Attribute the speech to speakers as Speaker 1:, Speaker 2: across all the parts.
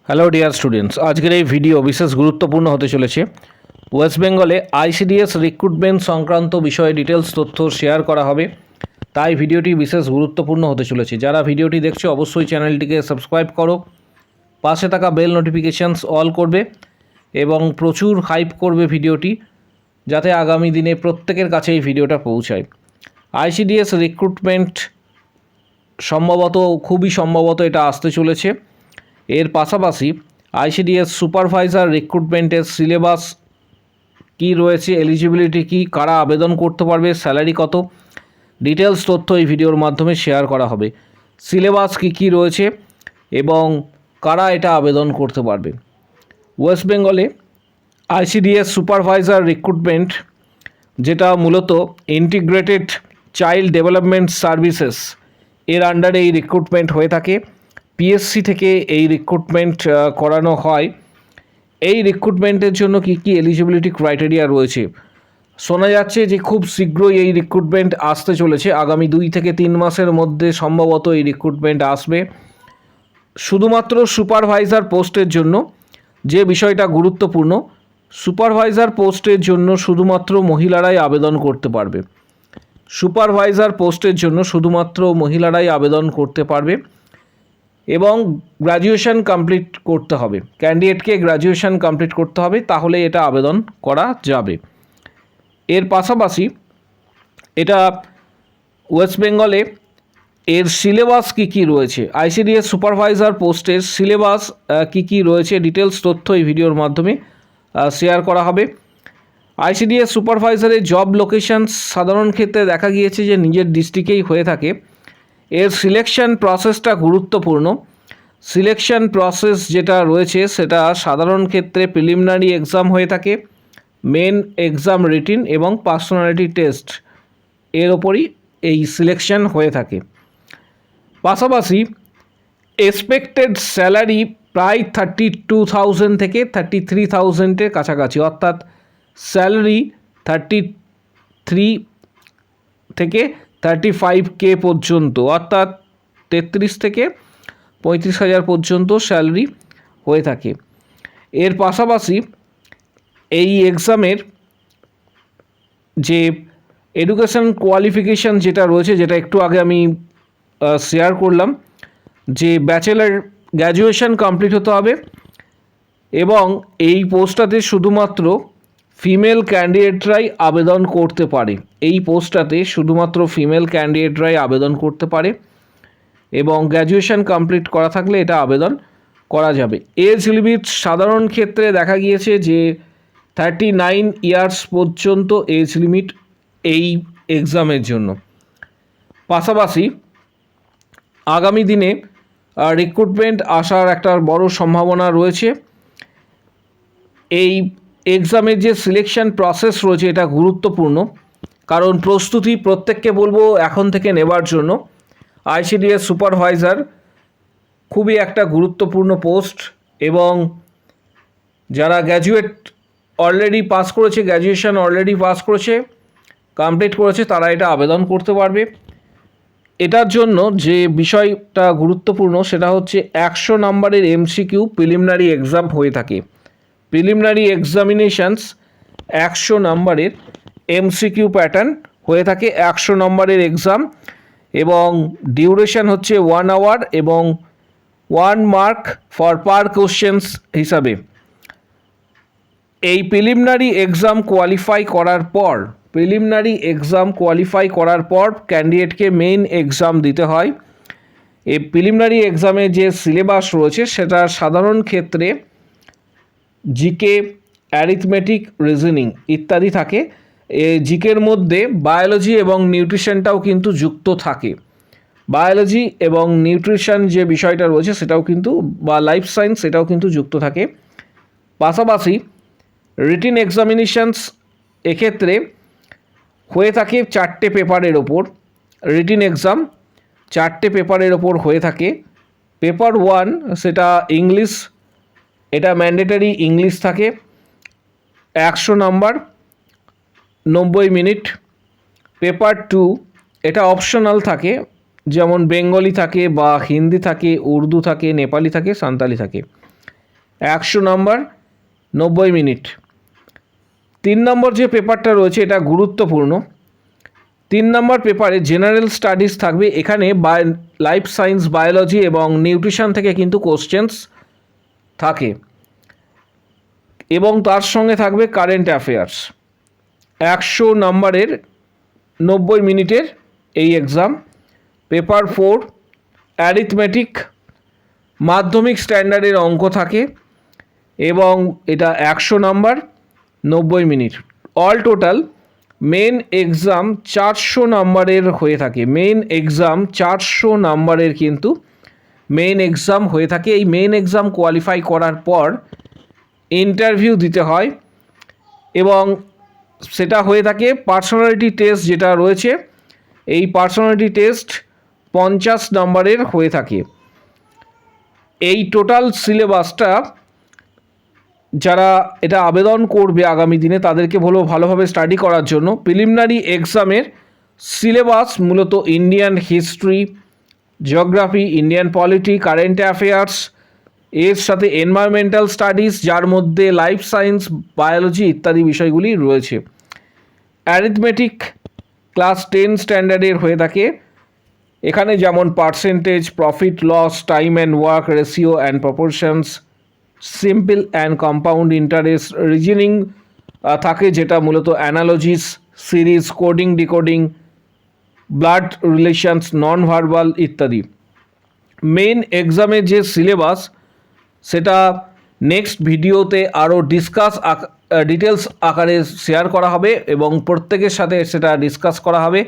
Speaker 1: Hello dear students, আজকের এই video বিশেষ গুরুত্বপূর্ণ হতে চলেছে। ওয়েস্ট বেঙ্গলে আইসিডিএস রিক্রুটমেন্ট সংক্রান্ত বিষয়ে ডিটেলস তথ্য শেয়ার করা হবে, তাই ভিডিওটি বিশেষ গুরুত্বপূর্ণ হতে চলেছে। যারা ভিডিওটি দেখছো অবশ্যই চ্যানেলটিকে সাবস্ক্রাইব করো, পাশে থাকা বেল নোটিফিকেশানস অল করবে এবং প্রচুর হাইপ করবে ভিডিওটি, যাতে আগামী দিনে প্রত্যেকের কাছে এই ভিডিওটা পৌঁছায়। আইসিডিএস রিক্রুটমেন্ট খুবই সম্ভবত এটা আসতে চলেছে। এর পাশাপাশি আইসিডিএস সুপারভাইজার রিক্রুটমেন্টের সিলেবাস কি রয়েছে, এলিজিবিলিটি কি, কারা আবেদন করতে পারবে, স্যালারি কত, ডিটেলস তথ্য এই ভিডিওর মাধ্যমে শেয়ার করা হবে। সিলেবাস কি রয়েছে এবং কারা এটা আবেদন করতে পারবে। ওয়েস্ট বেঙ্গলে আইসিডিএস সুপারভাইজার রিক্রুটমেন্ট, যেটা মূলত ইন্টিগ্রেটেড চাইল্ড ডেভেলপমেন্ট সার্ভিসেস এর আন্ডারে এই রিক্রুটমেন্ট হয়ে থাকে। পিএসসি থেকে এই রিক্রুটমেন্ট করানো হয়। এই রিক্রুটমেন্টের জন্য কি এলিজিবিলিটি ক্রাইটেরিয়া রয়েছে, শোনা যাচ্ছে যে খুব শীঘ্রই এই রিক্রুটমেন্ট আসতে চলেছে। আগামী 2 থেকে 3 মাসের মধ্যে সম্ভবত এই রিক্রুটমেন্ট আসবে। শুধুমাত্র সুপারভাইজার পোস্টের জন্য যে বিষয়টা গুরুত্বপূর্ণ, সুপারভাইজার পোস্টের জন্য শুধুমাত্র মহিলারাই আবেদন করতে পারবে। সুপারভাইজার পোস্টের জন্য শুধুমাত্র মহিলারাই আবেদন করতে পারবে এবং গ্র্যাজুয়েশন কমপ্লিট করতে হবে। ক্যান্ডিডেটকে গ্র্যাজুয়েশন কমপ্লিট করতে হবে, তাহলে এটা আবেদন করা যাবে। এর পাশাপাশি এটা ওয়েস্ট বেঙ্গলে এর সিলেবাস কি রয়েছে, আইসিডিএস সুপারভাইজার পোস্টের সিলেবাস কি রয়েছে, ডিটেলস তথ্য এই ভিডিওর মাধ্যমে শেয়ার করা হবে। আইসিডিএস সুপারভাইজারের জব লোকেশন সাধারণ ক্ষেত্রে দেখা গিয়েছে যে নিজের ডিস্ট্রিক্টেই হয়ে থাকে। এর সিলেকশন প্রসেসটা গুরুত্বপূর্ণ। সিলেকশন প্রসেস যেটা রয়েছে সেটা সাধারণ ক্ষেত্রে প্রিলিমিনারি এক্সাম হয়ে থাকে, মেন এক্সাম রিটিন এবং পার্সোনালিটি টেস্ট এর ওপরই এই সিলেকশন হয়ে থাকে। পাশাপাশি এক্সপেক্টেড স্যালারি প্রায় 32,000 থেকে 33,000-এর কাছাকাছি, অর্থাৎ স্যালারি 33 থেকে 35K পর্যন্ত, অর্থাৎ 33 থেকে 35,000 পর্যন্ত স্যালারি হয়ে থাকে। এর পাশাপাশি এই এক্সামের যে এডুকেশন কোয়ালিফিকেশান যেটা রয়েছে, যেটা একটু আগে আমি শেয়ার করলাম, যে ব্যাচেলার গ্র্যাজুয়েশন কমপ্লিট হতে হবে এবং এই পোস্টটাতে শুধুমাত্র ফিমেল ক্যান্ডিডেটরাই আবেদন করতে পারে। এই পোস্টটাতে শুধুমাত্র ফিমেল ক্যান্ডিডেটরাই আবেদন করতে পারে এবং গ্র্যাজুয়েশন কমপ্লিট করা থাকলে এটা আবেদন করা যাবে। এজ লিমিট সাধারণ ক্ষেত্রে দেখা গিয়েছে যে 39 ইয়ার্স পর্যন্ত এজ লিমিট এই এক্সামের জন্য। পাশাপাশি আগামী দিনে রিক্রুটমেন্ট আসার একটা বড় সম্ভাবনা রয়েছে। এই এক্সামের যে সিলেকশন প্রসেস রয়েছে এটা গুরুত্বপূর্ণ, কারণ প্রস্তুতি প্রত্যেককে বলবো এখন থেকে নেবার জন্য। আইসিডিএস সুপারভাইজার খুবই একটা গুরুত্বপূর্ণ পোস্ট এবং যারা গ্র্যাজুয়েট অলরেডি পাস করেছে, গ্র্যাজুয়েশন অলরেডি পাস করেছে, কমপ্লিট করেছে, তারা এটা আবেদন করতে পারবে। এটার জন্য যে বিষয়টা গুরুত্বপূর্ণ সেটা হচ্ছে 100 নম্বরের এমসিকিউ প্রিলিমিনারি এক্সাম হয়ে থাকে। প্রিলিমিনারি এক্সামিনেশানস 100 নম্বরের এমসিকিউ প্যাটার্ন হয়ে থাকে, 100 নম্বরের এক্সাম এবং ডিউরেশন হচ্ছে 1 আওয়ার এবং 1 মার্ক ফর পার কোশ্চেন্স হিসাবে। এই প্রিলিমিনারি এক্সাম কোয়ালিফাই করার পর ক্যান্ডিডেটকে মেইন এক্সাম দিতে হয়। এই প্রিলিমিনারি এক্সামে যে সিলেবাস রয়েছে সেটা সাধারণ ক্ষেত্রে জিকে, অ্যারিথমেটিক, রিজনিং ইত্যাদি থাকে। জিকের মধ্যে বায়োলজি এবং নিউট্রিশনটাও কিন্তু যুক্ত থাকে। বায়োলজি এবং নিউট্রিশন যে বিষয়টা রয়েছে সেটাও কিন্তু, বা লাইফ সায়েন্স, সেটাও কিন্তু যুক্ত থাকে। পাশাপাশি রিটিন এক্সামিনেশানস এক্ষেত্রে হয়ে থাকে 4টে পেপারের ওপর। রিটিন এক্সাম 4টে পেপারের ওপর হয়ে থাকে। পেপার 1 সেটা ইংলিশ, এটা ম্যান্ডেটারি ইংলিশ থাকে, 100 নাম্বার, 90 মিনিট। পেপার 2 এটা অপশনাল থাকে, যেমন বেঙ্গলি থাকে বা হিন্দি থাকে, উর্দু থাকে, নেপালি থাকে, সাঁওতালি থাকে। 100 নম্বর 90 মিনিট। 3 নম্বর যে পেপারটা রয়েছে এটা গুরুত্বপূর্ণ। 3 নম্বর পেপারে জেনারেল স্টাডিজ থাকবে, এখানে লাইফ সায়েন্স, বায়োলজি এবং নিউট্রিশন থেকে কিন্তু কোশ্চেন্স থাকে এবং তার সঙ্গে থাকবে কারেন্ট অ্যাফেয়ার্স। 100 নম্বরের 90 মিনিটের এই এক্সাম। পেপার 4 অ্যারিথমেটিক, মাধ্যমিক স্ট্যান্ডার্ডের অঙ্ক থাকে এবং এটা 100 নম্বর 90 মিনিট। অল টোটাল মেন এক্সাম 400 নম্বরের হয়ে থাকে। মেন এক্সাম 400 নম্বরের কিন্তু মেন এক্সাম হয়ে থাকে। এই মেন এক্সাম কোয়ালিফাই করার পর ইন্টারভিউ দিতে হয় এবং সেটা হয়ে থাকে পার্সোনালিটি টেস্ট যেটা রয়েছে, এই পার্সোনালিটি টেস্ট 50 নম্বরের হয়ে থাকে। এই টোটাল সিলেবাসটা যারা এটা আবেদন করবে আগামী দিনে তাদেরকে বলবো ভালোভাবে স্টাডি করার জন্য। প্রিলিমিনারি এক্সামের সিলেবাস মূলত Indian history, geography, Indian polity, current affairs, এর সাথে এনভায়রনমেন্টাল স্টাডিজ যার মধ্যে লাইফ সায়েন্স, বায়োলজি ইত্যাদি বিষয়গুলি রয়েছে। অ্যারিথমেটিক ক্লাস 10 স্ট্যান্ডার্ডের হয়ে থাকে। এখানে যেমন percentage, profit loss, time and work ratio and proportions, simple and compound interest, reasoning থাকে যেটা মূলত analogies, series, coding, decoding, blood relations, non verbal ইত্যাদি। মেন এক্সামের যে সিলেবাস সেটা নেক্সট ভিডিওতে আরও ডিটেলস আকারে শেয়ার করা হবে এবং প্রত্যেকের সাথে সেটা ডিসকাস করা হবে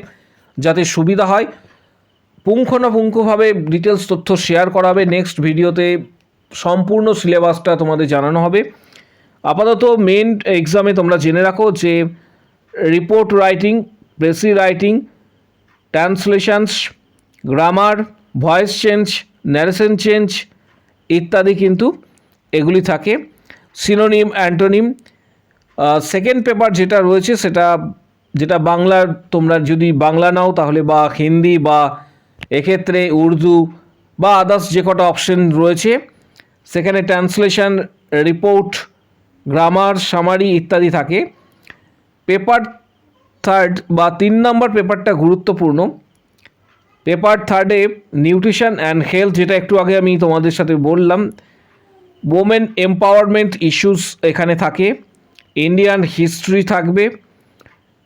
Speaker 1: যাতে সুবিধা হয়। পুঙ্খানুপুঙ্খভাবে ডিটেলস তথ্য শেয়ার করা হবে। নেক্সট ভিডিওতে সম্পূর্ণ সিলেবাসটা তোমাদের জানানো হবে। আপাতত মেন এক্সামে তোমরা জেনে রাখো যে report writing, precis writing, translations, grammar, voice change, narration change ইত্যাদি কিন্তু এগুলি থাকে। Synonym, antonym. সেকেন্ড পেপার যেটা রয়েছে সেটা যেটা বাংলার, তোমরা যদি বাংলা নাও তাহলে বা হিন্দি বা এক্ষেত্রে উর্দু বা আদার্স যে কটা অপশন রয়েছে সেখানে ট্রান্সলেশন, রিপোর্ট, গ্রামার, সামারি ইত্যাদি থাকে। পেপার 3 বা 3 নম্বর পেপারটা গুরুত্বপূর্ণ। পেপার 3-এ নিউট্রিশন অ্যান্ড হেলথ, যেটা একটু আগে আমি তোমাদের সাথে বললাম, ওমেন এম্পাওয়ারমেন্ট ইস্যুস এখানে থাকে, ইন্ডিয়ান হিস্ট্রি থাকবে,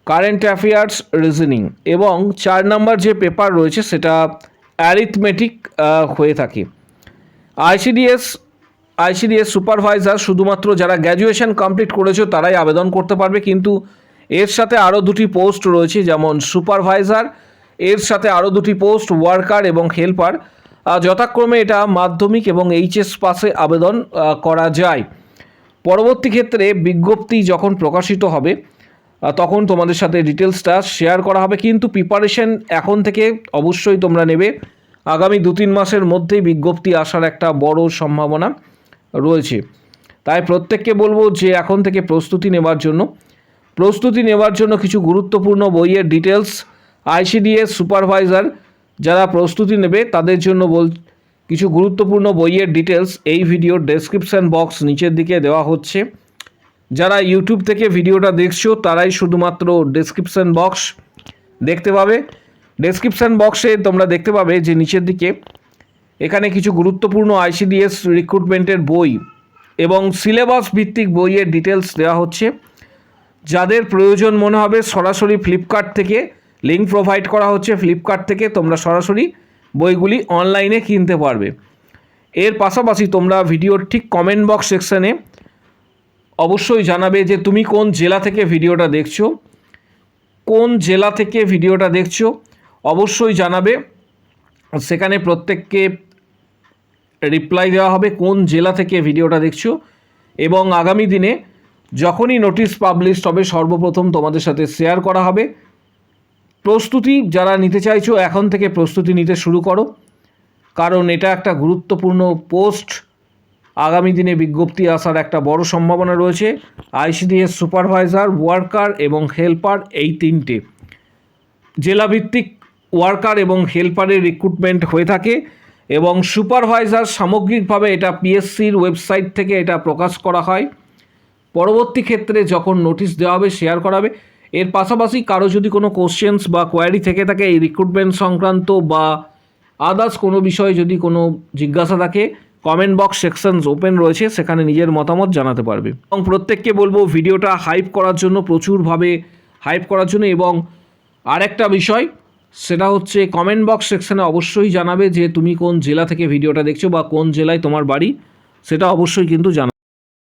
Speaker 1: কারেন্ট অ্যাফেয়ার্স, রিজনিং এবং 4 নম্বর যে পেপার রয়েছে সেটা অ্যারিথমেটিক হয়ে থাকে। আইসিডিএস সুপারভাইজার শুধুমাত্র যারা গ্র্যাজুয়েশন কমপ্লিট করেছো তারাই আবেদন করতে পারবে, কিন্তু এর সাথে আরও 2টি পোস্ট রয়েছে যেমন সুপারভাইজার, এর সাথে আরও 2টি পোস্ট ওয়ার্কার এবং হেল্পার। যথাক্রমে এটা মাধ্যমিক এবং এইচএস পাসে আবেদন করা যায়। পরবর্তী ক্ষেত্রে বিজ্ঞপ্তি যখন প্রকাশিত হবে তখন তোমাদের সাথে ডিটেলসটা শেয়ার করা হবে, কিন্তু প্রিপারেশন এখন থেকে অবশ্যই তোমরা নেবে। আগামী 2-3 মাসের মধ্যেই বিজ্ঞপ্তি আসার একটা বড় সম্ভাবনা রয়েছে। তাই প্রত্যেককে বলবো যে এখন থেকে প্রস্তুতি নেওয়ার জন্য কিছু গুরুত্বপূর্ণ বইয়ের ডিটেলস, আইসিডিএস সুপারভাইজার যারা প্রস্তুতি নেবে তাদের জন্য কিছু গুরুত্বপূর্ণ বইয়ের ডিটেলস এই ভিডিওর ডেসক্রিপশান বক্স নিচের দিকে দেওয়া হচ্ছে। যারা ইউটিউব থেকে ভিডিওটা দেখছো তারাই শুধুমাত্র ডেসক্রিপশান বক্স দেখতে পাবে। ডেসক্রিপশান বক্সে তোমরা দেখতে পাবে যে নিচের দিকে এখানে কিছু গুরুত্বপূর্ণ আইসিডিএস রিক্রুটমেন্টের বই এবং সিলেবাস ভিত্তিক বইয়ের ডিটেলস দেওয়া হচ্ছে। যাদের প্রয়োজন মনে হবে সরাসরি ফ্লিপকার্ট থেকে লিঙ্ক প্রোভাইড করা হচ্ছে, ফ্লিপকার্ট থেকে তোমরা সরাসরি বইগুলি অনলাইনে কিনতে পারবে। এর পাশাপাশি তোমরা ভিডিওর ঠিক কমেন্ট বক্স সেকশানে অবশ্যই জানাবে যে তুমি কোন জেলা থেকে ভিডিওটা দেখছো অবশ্যই জানাবে। সেখানে প্রত্যেককে রিপ্লাই দেওয়া হবে কোন জেলা থেকে ভিডিওটা দেখছো, এবং আগামী দিনে যখনই নোটিশ পাবলিশ হবে সর্বপ্রথম তোমাদের সাথে শেয়ার করা হবে। প্রস্তুতি যারা নিতে চাইছো এখন থেকে প্রস্তুতি নিতে শুরু করো, কারণ এটা একটা গুরুত্বপূর্ণ পোস্ট। আগামী দিনে বিজ্ঞপ্তি আসার একটা বড় সম্ভাবনা রয়েছে। আইসিডিএস সুপারভাইজার, ওয়ার্কার এবং হেল্পার, এই 3টে জেলাভিত্তিক ওয়ার্কার এবং হেল্পারের রিক্রুটমেন্ট হয়ে থাকে এবং সুপারভাইজার সামগ্রিকভাবে এটা পিএসসির ওয়েবসাইট থেকে এটা প্রকাশ করা হয়। পরবর্তী ক্ষেত্রে যখন নোটিশ দেওয়া হবে শেয়ার করাবে। এর পাশাপাশি কারো যদি কোনো কোশ্চেন্স বা কোয়ারি থেকে থাকে এই রিক্রুটমেন্ট সংক্রান্ত বা আদার্স কোনো বিষয়ে যদি কোনো জিজ্ঞাসা থাকে, কমেন্ট বক্স সেকশনস ওপেন রয়েছে, সেখানে নিজের মতামত জানাতে পারবে। এবং প্রত্যেককে বলবো ভিডিওটা হাইপ করার জন্য, প্রচুরভাবে হাইপ করার জন্য। এবং আরেকটা বিষয়, সেটা হচ্ছে কমেন্ট বক্স সেকশনে অবশ্যই জানাবে যে তুমি কোন জেলা থেকে ভিডিওটা দেখছো বা কোন জেলায় তোমার বাড়ি, সেটা অবশ্যই কিন্তু জানাবে।